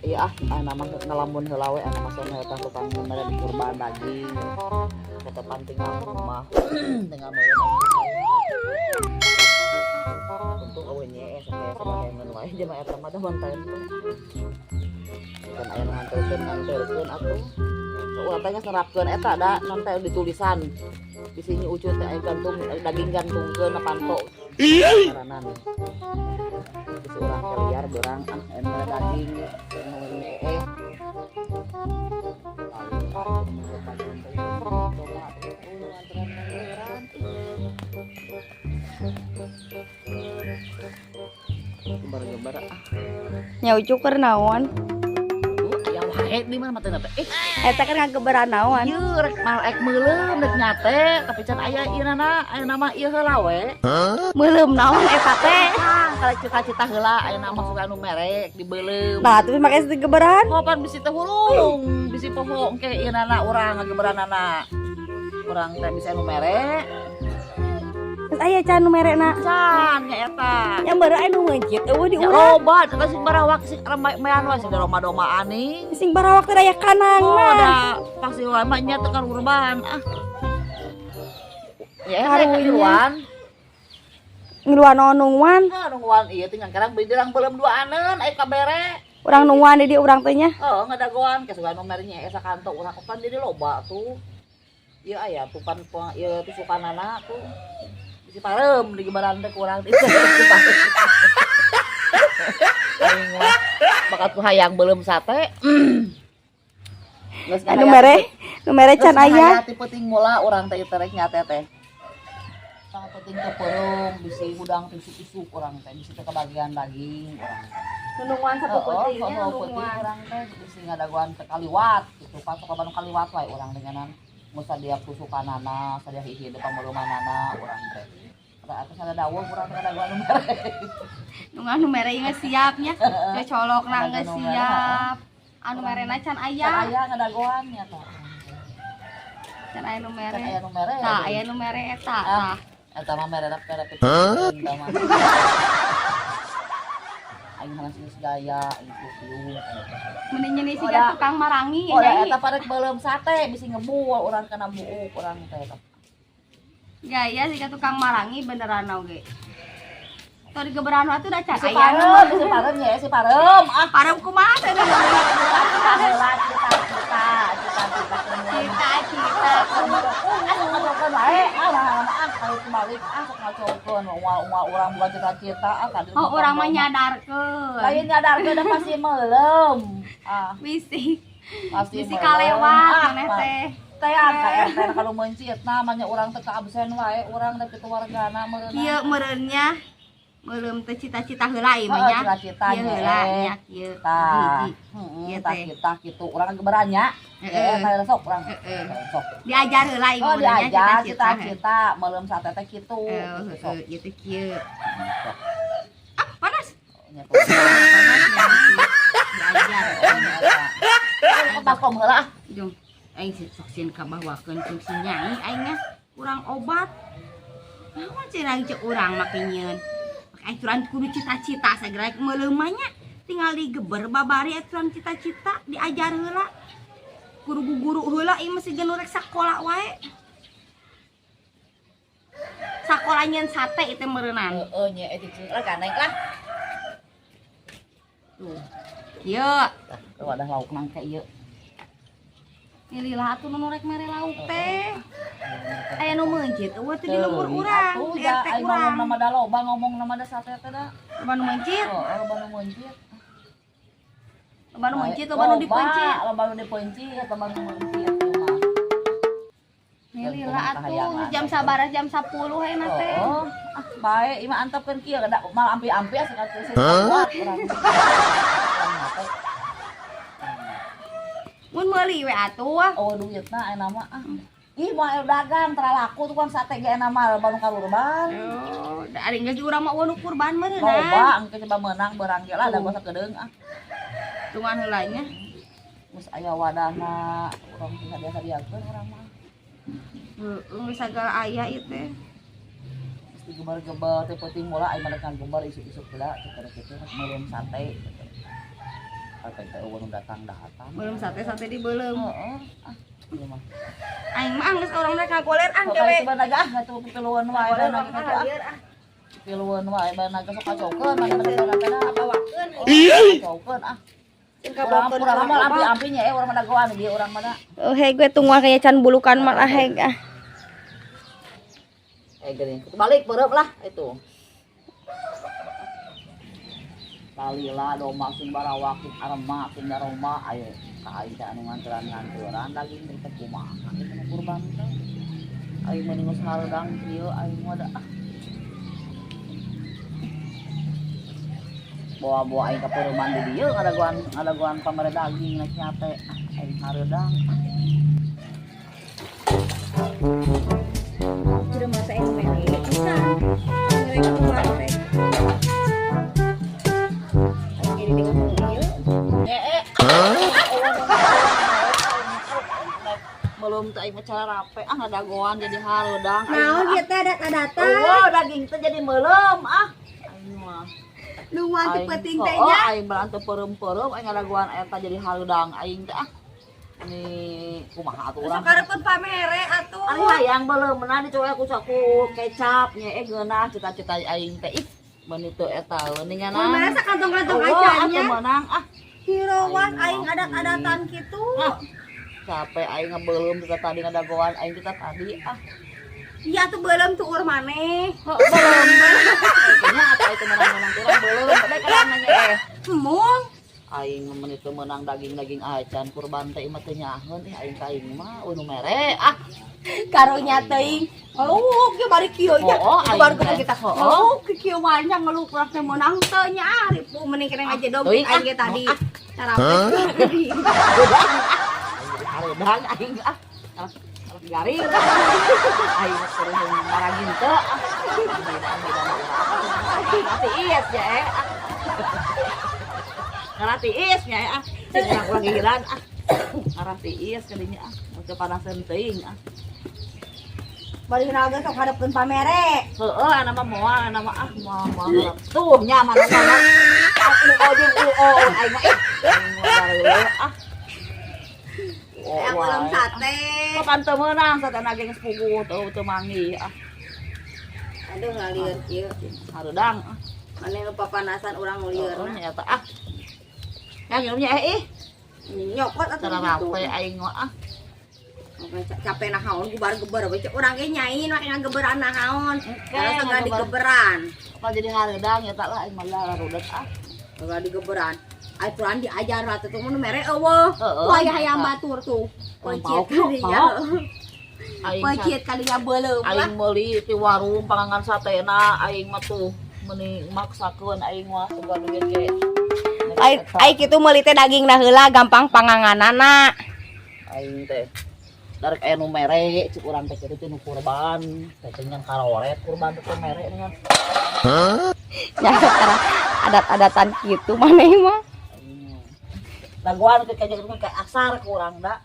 Iya nama ngelamun heula we anu masa eta tukang mere di kurban daging kata panting rumah dengan meureun untuk aweunnya saya sabayangan wae jeung eta mah teh bantaen kan aya nganterkeun atuh urang teh serapkeun eta da non teh ditulisan di sini ucut teh aya gantung daging gantungkeun panto karanan si urang kaliar berang anu daging gambar-gambar nya ucuk keur naon ya wae di mana teh eta kan ngageberan naon ieu rek malek meuleum rek nyate tapi can aya ieu nama ieu heula we meuleum naon eta teh kalau cita-cita heula aya nama suka anu merek dibeuleum nah terus make geberan pan bisi teh hulung bisi poho engke ieu nana urang ngageberanana urang teh bisa anu merek terus aya can nu merekna can nya eta yang beureu anu meujit eueuh di ya urang obat eta sing barawak sing mayan wae sing doma-domaan nih sing barawak teh aya kanangna oh da pasti lama nya teh kan urban ya haruan ngiluan nungguan nungguan ieu teh kadang bidirang belum duaaneun aya kabere urang nungguan di urang teh nya ngadagoan kesukaan nomernya esa kantor urang kan jadi loba tuh ieu aya tupan ieu tusukanana tuh bisi parem di gebaran teh kurang di bakat ku hayang belum sate anu mere can aya tipe ting mula urang teh terek nyate teh sangat penting ke perung bisi udang tusuk-tusuk urang teh bisi teh kebagian daging urang teh nungguan sapuputingnya nungguan urang teh bisi ngadagoan teh kaliwat gitu pas ka Bandung kaliwat wae urang denganan musa dia tusukanana sadia hiji depan melumanana urang teh atas ada dawuh urang teh ngadagoan nu mere anu mere geus siapnya cocolokna geus siap anu merena can aya ngadagoan nya tah can aya nu mere tah aya nu mere eta tah eta mah mere pere mah aing halas gaya itu siung mending nyeuni siga tukang marangi nya eta parek belum sate bisi ngebuul urang kana buuk urang teh eta gaya siga tukang marangi beneran oge teu digeberan atuh da can aya si parem nya si parem parem kumaha teh heula cita-cita ngacokeun wae maaf kalau kembali sok ngacokeun urang bukan cita-cita oh urang mah nyadarkeun lain nyadarkeun da pasti meulem bisi pasti kalewat maneh teh teh angka ente kalau mencit namanya urang teh absen wae urang da kitu wargana meureunna kieu meureunnya belum teh cita-cita heula ieu mah nya cita-cita heula nya kieu hiji tah kita kitu urang geberannya eta sok urang sok diajar heula ieu mah diajar cita-cita meuleum sate teh kitu sok ieu teh kieu panas diajar pas kom heula jong aing sok sieun kabawakeun jeung si nyai aing nya urang obat naon cenah cek urang make nyeun aturan kudu cita-cita sagera meuleum mah nya tinggal digeber babari aturan cita-cita diajar heula guru-guru heula ieu mah siga nu rek sakola wae sakola nyeun sate itu meureunan heeh nya eta cingkra ganeng lah tuh ieu wadah lauk nangke ieu Lila atuh nu rek mere lauk teh. Aya nu meunjit eueuh teh di lembur urang, di RT urang. Ngomong nama da loba ngomong nama da sate teh da. Loba nu meunjit. Loba nu meunjit. Loba nu meunjit, loba nu dipencit. Loba nu dipencit, loba nu meunjit mah. Lila atuh jam sabaraha jam 10 hena teh. Bae ieu mah antepkeun kieu da mal ampi-ampi asa katuh kuat urang. Mun meuli we atuh. Oh duitna aya nama ih moal dagang tara laku tukang sate ge nama loba nu kalurban. Oh, da ari geus urang mah nu kurban meureunna. Loba engke coba meunang beurang ge lah da gua sakedeung Tungan heula nya. Geus aya wadahna urang bisa biasa diakeun urang mah. Heeh, sagala aya ieu teh. digebar-gebar teh penting mula aing mah gambar isuk-isuk heula cenah kitu meureum sate. Sate teh eueuh datang-datang. Belum sate di belum. Heeh. Ieu mah. Aing mah geus orang mereka goler an Oke, kewe. coba naga atuh piluan wae naga kitu. Piluan wae naga sok kacokeun mana teh Bawakeun. kacokeun Urang mah ampi-ampinya urang mah dagoan ieu urang mah. Oh, hei gue tunggu kayak can bulukan mah heg ah. Gini, balik berep lah itu. Kalila domba sing barawak sing arema sing aroma ayo ka aing teh anu nganturan daging teh kumaha itu kurban teh. Aing mah geus hareudang kieu aing mah da bawa aing ka perumahan di dieu ngadaguan pamere daging na nyate aing hareudang. Sudah masa yang mereka bisa mereka keluar teh. Jadi dia ngomong ieu. Belum teh aing cara rape ngadagoan jadi hareudang. Naon ieu teh datang. Oh, daging teh jadi meulem aing mah. Lu mah penting teh Oh, nya. aing berantu peureum-peureum aing ngadaguan eta jadi hareudang aing teh Ini kumaha atuh urang. Sakarepun pamere atuh. Ari hayang beuleum meunang dicoba ku kecap nya geunah cita-cita aing teh ih mun itu eta geuningan. Pamere sakantong-kantong atuh acanya. meunang Hirowas aing adat-adatan kitu. capek aing ngebeuleum kita tadi ngadagoan aing kita tadi Iya tuh belum tuh ur maneh. Belum. Kayaknya apa itu menang-menang kurang belum. Baik kan nanya Mung. Aing mun itu menang daging-daging acan kurban teh imah teh nyaheun aing ka aing mah unu mere Karunya teuing. Oh, ge bari kieu nya. Baru kita. Oh, kieu mah nya ngeluh kurang teh menang teu nya ari pu mending kena aja dong aing ge tadi. Sarapan. Hareudang aing garing. Aing terus maragin teu. Nanti ies ya ngarati ies nya cenah lagi hilang ngarati ies kadinya teu panaseun teuing Bari naga sok hadapkeun pamere. heueuh ana mah moal ana mah moal tuh nya mana sana ujung aing mah Yang belum sate. Kapan teu meunang satana geus puguh teu manggih Aduh ngalieur kieu. hareudang Maneh nu papanasan urang lieureurna. nyata yang minumnya Nyokot atuh cara rape aing mah capek nahaon gubar-geber we urang ge nyain make ngageberan nahaon. Kalau tengah ngageber. digeberan. Apa jadi hareudang nyata lah aing mah larudet Tengah digeberan. Aturan diajar atuh tuh mun mere eueuh. Wah hayang batur tuh. Pecit kalinya. Pecit kalinya beuleum lah. Aing meuli ti warung pangangan satena aing mah tuh meuni maksakeun aing mah tunggu duit ge. Ai kitu meuli teh dagingna heula gampang panganganana. Aing teh darek aya nu mere cik urang teh kitu nu kurban teh ngan karoret kurban teh mere dengan Ya karena adat-adatan kitu maneh mah. dagoan teh kayak asar kurang da